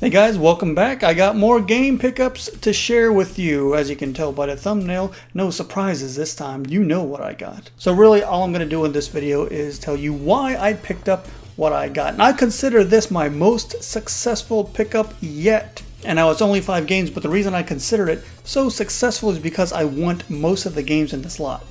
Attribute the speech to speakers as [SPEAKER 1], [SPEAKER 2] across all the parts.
[SPEAKER 1] Hey guys, welcome back. I got more game pickups to share with you. As you can tell by the thumbnail, no surprises this time. You know what I got. So really all I'm going to do in this video is tell you why I picked up what I got. And I consider this my most successful pickup yet. And now it's only 5 games, but the reason I consider it so successful is because I won most of the games in this lot,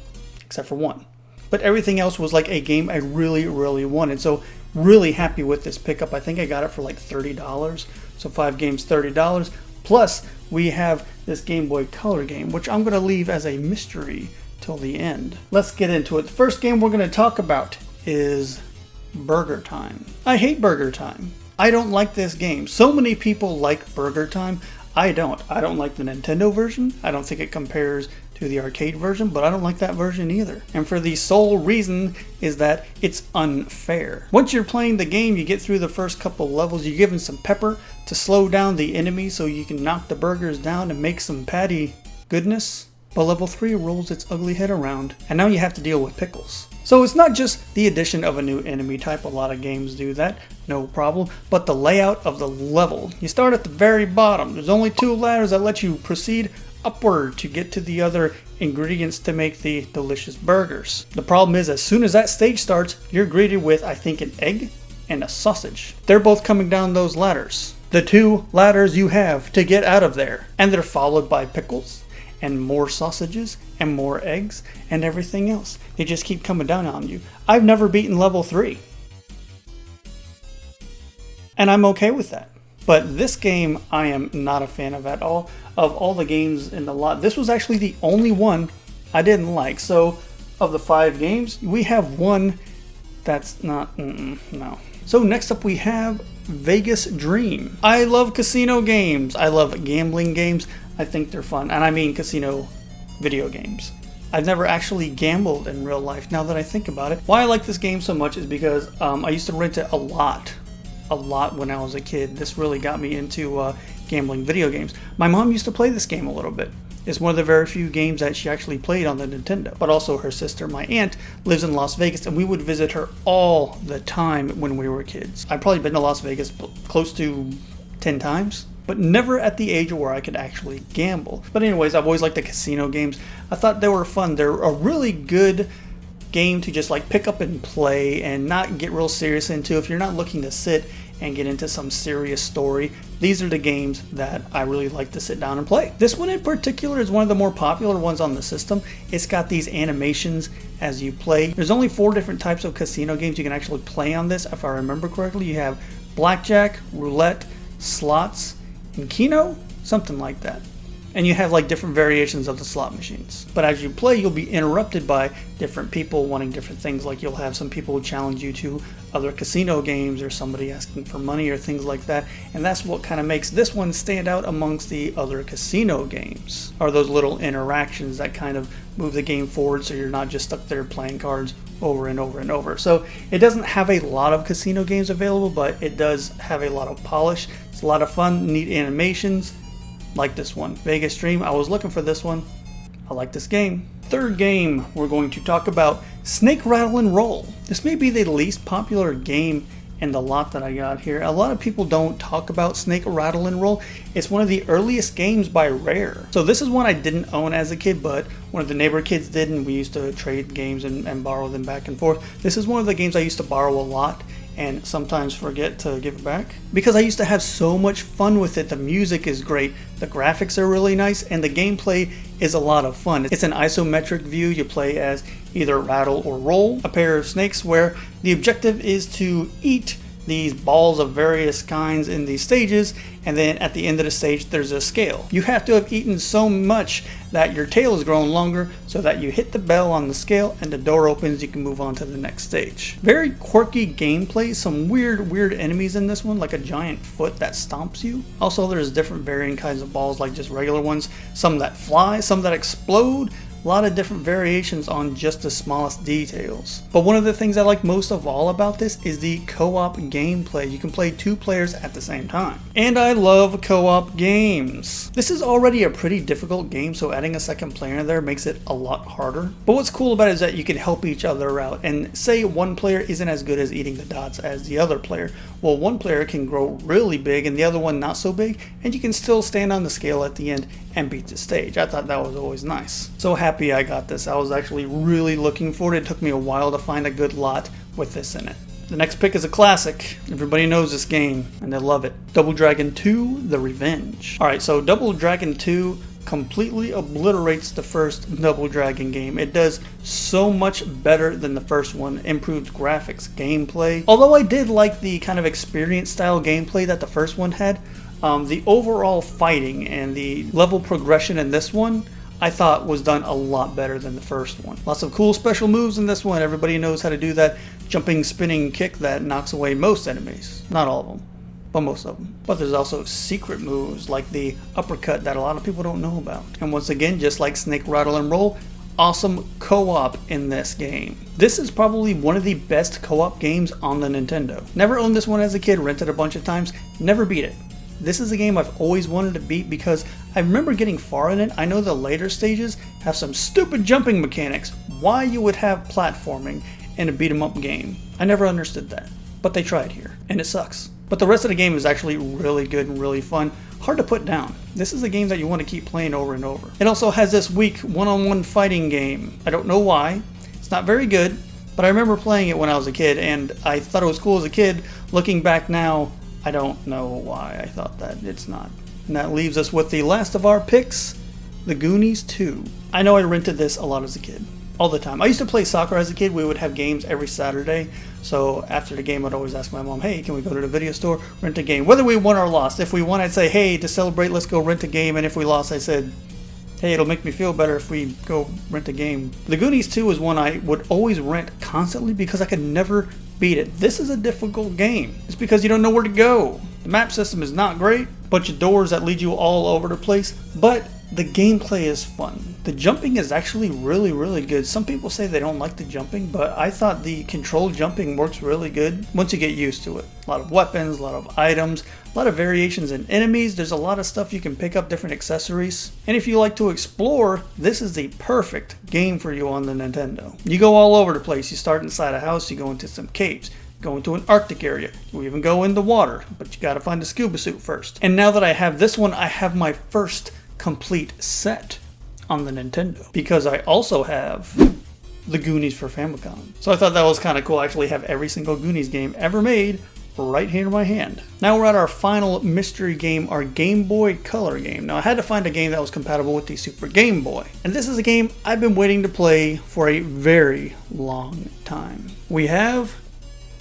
[SPEAKER 1] except for one. But everything else was like a game I really wanted. So really happy with this pickup. I think I got it for like $30. So 5 games, $30. Plus we have this Game Boy Color game, which I'm going to leave as a mystery till the end. Let's get into it. The first game we're going to talk about is Burgertime. I hate Burgertime. I don't like this game. So many people like Burgertime. I don't. I don't like the Nintendo version. I don't think it compares to the arcade version, but I don't like that version either. And for the sole reason is that it's unfair. Once you're playing the game, you get through the first couple levels, you're given some pepper to slow down the enemy so you can knock the burgers down and make some patty goodness. But level 3 rolls its ugly head around, and now you have to deal with pickles. So it's not just the addition of a new enemy type, a lot of games do that, no problem, but the layout of the level. You start at the very bottom, there's only 2 ladders that let you proceed upward to get to the other ingredients to make the delicious burgers. The problem is, as soon as that stage starts, you're greeted with, I think, an egg and a sausage. They're both coming down those ladders. The 2 ladders you have to get out of there. And they're followed by pickles and more sausages and more eggs and everything else. They just keep coming down on you. I've never beaten level 3. And I'm okay with that. But this game I am not a fan of at all. Of all the games in the lot, this was actually the only one I didn't like. So of the 5 games, we have one that's not, no. So next up we have Vegas Dream. I love casino games. I love gambling games. I think they're fun. And I mean casino video games. I've never actually gambled in real life now that I think about it. Why I like this game so much is because I used to rent it a lot when I was a kid. This really got me into gambling video games. My mom used to play this game a little bit. It's one of the very few games that she actually played on the Nintendo. But also her sister, my aunt, lives in Las Vegas, and we would visit her all the time when we were kids. I've probably been to Las Vegas close to 10 times, but never at the age where I could actually gamble. But anyways, I've always liked the casino games. I thought they were fun. They're a really good game to just like pick up and play and not get real serious into. If you're not looking to sit and get into some serious story, these are the games that I really like to sit down and play. This one in particular is one of the more popular ones on the system. It's got these animations as you play. There's only 4 different types of casino games you can actually play on this, if I remember correctly. You have blackjack, roulette, slots, and keno, something like that. And you have like different variations of the slot machines. But as you play, you'll be interrupted by different people wanting different things. Like you'll have some people who challenge you to other casino games, or somebody asking for money or things like that. And that's what kind of makes this one stand out amongst the other casino games, are those little interactions that kind of move the game forward so you're not just stuck there playing cards over and over and over. So it doesn't have a lot of casino games available, but it does have a lot of polish. It's a lot of fun, neat animations. Like this one, Vegas Dream. I was looking for this one. I like this game. Third game, we're going to talk about Snake, Rattle, and Roll. This may be the least popular game in the lot that I got here. A lot of people don't talk about Snake, Rattle, and Roll. It's one of the earliest games by Rare. So this is one I didn't own as a kid, but one of the neighbor kids did, and we used to trade games and borrow them back and forth. This is one of the games I used to borrow a lot and sometimes forget to give it back, because I used to have so much fun with it. The music is great, the graphics are really nice, and the gameplay is a lot of fun. It's an isometric view. You play as either Rattle or Roll, a pair of snakes, where the objective is to eat these balls of various kinds in these stages, and then at the end of the stage there's a scale. You have to have eaten so much that your tail is growing longer, so that you hit the bell on the scale and the door opens, you can move on to the next stage. Very quirky gameplay, some weird enemies in this one, like a giant foot that stomps you. Also, there's different varying kinds of balls, like just regular ones, some that fly, some that explode, A lot of different variations on just the smallest details. But one of the things I like most of all about this is the co-op gameplay. You can play 2 players at the same time. And I love co-op games. This is already a pretty difficult game, so adding a second player in there makes it a lot harder. But what's cool about it is that you can help each other out. And say one player isn't as good as eating the dots as the other player. Well, one player can grow really big and the other one not so big, and you can still stand on the scale at the end and beat the stage. I thought that was always nice. So happy I got this. I was actually really looking for it. It took me a while to find a good lot with this in it. The next pick is a classic. Everybody knows this game and they love it. Double Dragon 2: The Revenge. Alright, so Double Dragon 2 completely obliterates the first Double Dragon game. It does so much better than the first one. Improved graphics, gameplay. Although I did like the kind of experience style gameplay that the first one had, the overall fighting and the level progression in this one I thought was done a lot better than the first one. Lots of cool special moves in this one. Everybody knows how to do that jumping, spinning kick that knocks away most enemies. Not all of them, but most of them. But there's also secret moves like the uppercut that a lot of people don't know about. And once again, just like Snake, Rattle, and Roll, awesome co-op in this game. This is probably one of the best co-op games on the Nintendo. Never owned this one as a kid, rented a bunch of times, never beat it. This is a game I've always wanted to beat because I remember getting far in it. I know the later stages have some stupid jumping mechanics. Why you would have platforming in a beat 'em up game. I never understood that. But they tried here, and it sucks. But the rest of the game is actually really good and really fun. Hard to put down. This is a game that you want to keep playing over and over. It also has this weak one-on-one fighting game. I don't know why. It's not very good, but I remember playing it when I was a kid, and I thought it was cool as a kid. Looking back now, I don't know why I thought that. It's not. And that leaves us with the last of our picks, the Goonies II. I know I rented this a lot as a kid. All the time. I used to play soccer as a kid. We would have games every Saturday. So after the game, I'd always ask my mom, hey, can we go to the video store, rent a game? Whether we won or lost. If we won, I'd say, hey, to celebrate, let's go rent a game. And if we lost, I said, hey, it'll make me feel better if we go rent a game. The Goonies 2 is one I would always rent constantly because I could never beat it. This is a difficult game. It's because you don't know where to go. The map system is not great. Bunch of doors that lead you all over the place. But the gameplay is fun. The jumping is actually really, really good. Some people say they don't like the jumping, but I thought the controlled jumping works really good once you get used to it. A lot of weapons, a lot of items, a lot of variations in enemies. There's a lot of stuff you can pick up, different accessories. And if you like to explore, this is the perfect game for you on the Nintendo. You go all over the place. You start inside a house, you go into some caves. Go into an Arctic area. You even go in the water, but you gotta find a scuba suit first. And now that I have this one, I have my first complete set on the Nintendo because I also have the Goonies for Famicom. So I thought that was kind of cool. I actually have every single Goonies game ever made right here in my hand. Now we're at our final mystery game, our Game Boy Color game. Now I had to find a game that was compatible with the Super Game Boy. And this is a game I've been waiting to play for a very long time. We have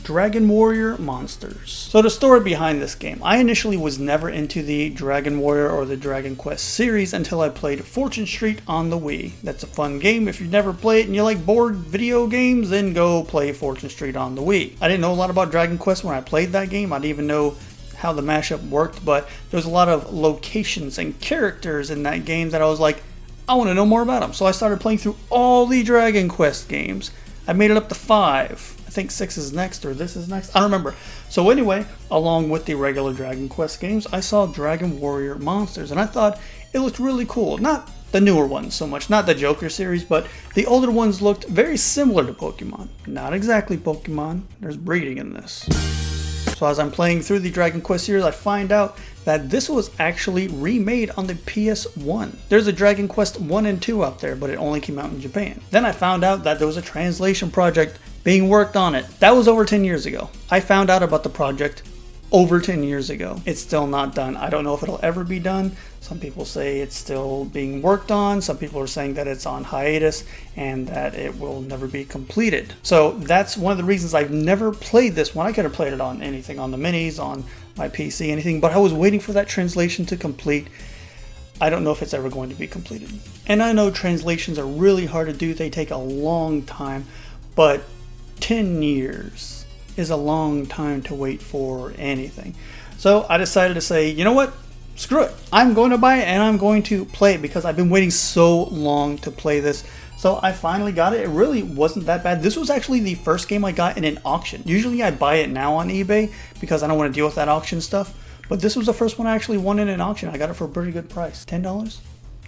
[SPEAKER 1] Dragon Warrior Monsters. So the story behind this game. I initially was never into the Dragon Warrior or the Dragon Quest series until I played Fortune Street on the Wii. That's a fun game. If you've never played it and you like board video games, then go play Fortune Street on the Wii. I didn't know a lot about Dragon Quest when I played that game. I didn't even know how the mashup worked, but there was a lot of locations and characters in that game that I was like, I want to know more about them. So I started playing through all the Dragon Quest games. I made it up to 5. I think 6 is next, or this is next. I don't remember. So anyway, along with the regular Dragon Quest games, I saw Dragon Warrior Monsters, and I thought it looked really cool. Not the newer ones so much, not the Joker series, but the older ones looked very similar to Pokemon. Not exactly Pokemon. There's breeding in this. So as I'm playing through the Dragon Quest series, I find out that this was actually remade on the PS1. There's a Dragon Quest 1 and 2 out there, but it only came out in Japan. Then I found out that there was a translation project being worked on it. That was over 10 years ago. I found out about the project over 10 years ago. It's still not done. I don't know if it'll ever be done. Some people say it's still being worked on. Some people are saying that it's on hiatus and that it will never be completed. So that's one of the reasons I've never played this one. I could have played it on anything, on the minis, on my PC, anything, but I was waiting for that translation to complete. I don't know if it's ever going to be completed. And I know translations are really hard to do. They take a long time, but 10 years is a long time to wait for anything. So I decided to say, you know what? screw it. I'm going to buy it and I'm going to play it because I've been waiting so long to play this. So I finally got it. It really wasn't that bad. This was actually the first game I got in an auction. Usually I buy it now on eBay because I don't want to deal with that auction stuff. But this was the first one I actually won in an auction. I got it for a pretty good price. $10?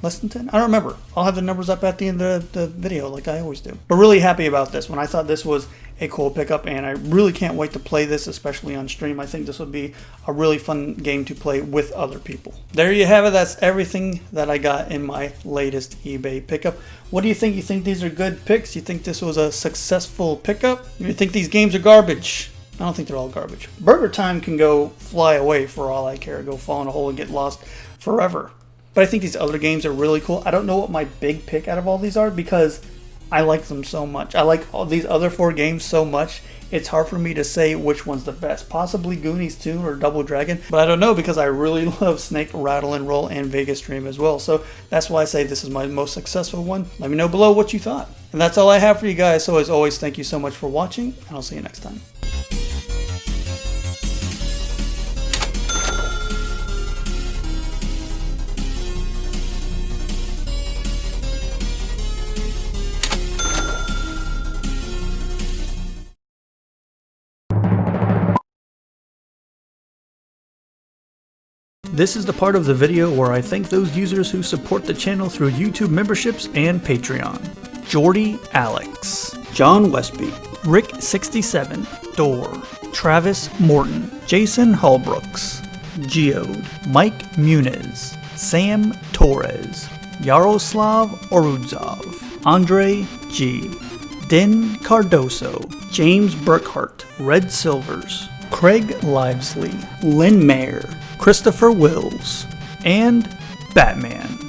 [SPEAKER 1] Less than 10? I don't remember. I'll have the numbers up at the end of the video like I always do. But really happy about this one. I thought this was a cool pickup and I really can't wait to play this, especially on stream. I think this would be a really fun game to play with other people. There you have it. That's everything that I got in my latest eBay pickup. What do you think? You think these are good picks? You think this was a successful pickup? You think these games are garbage? I don't think they're all garbage. Burgertime can go fly away for all I care. Go fall in a hole and get lost forever. But I think these other games are really cool. I don't know what my big pick out of all these are because I like them so much. I like all these other 4 games so much. It's hard for me to say which one's the best. Possibly Goonies II or Double Dragon. But I don't know because I really love Snake, Rattle, and Roll and Vegas Dream as well. So that's why I say this is my most successful one. Let me know below what you thought. And that's all I have for you guys. So as always, thank you so much for watching. And I'll see you next time. This is the part of the video where I thank those users who support the channel through YouTube memberships and Patreon. Jordy Alex, John Westby, Rick67, Door, Travis Morton, Jason Hallbrooks, Geode, Mike Muniz, Sam Torres, Yaroslav Orudzov, Andre G, Den Cardoso, James Burkhart, Red Silvers, Craig Livesley, Lynn Mayer, Christopher Wills, and Batman.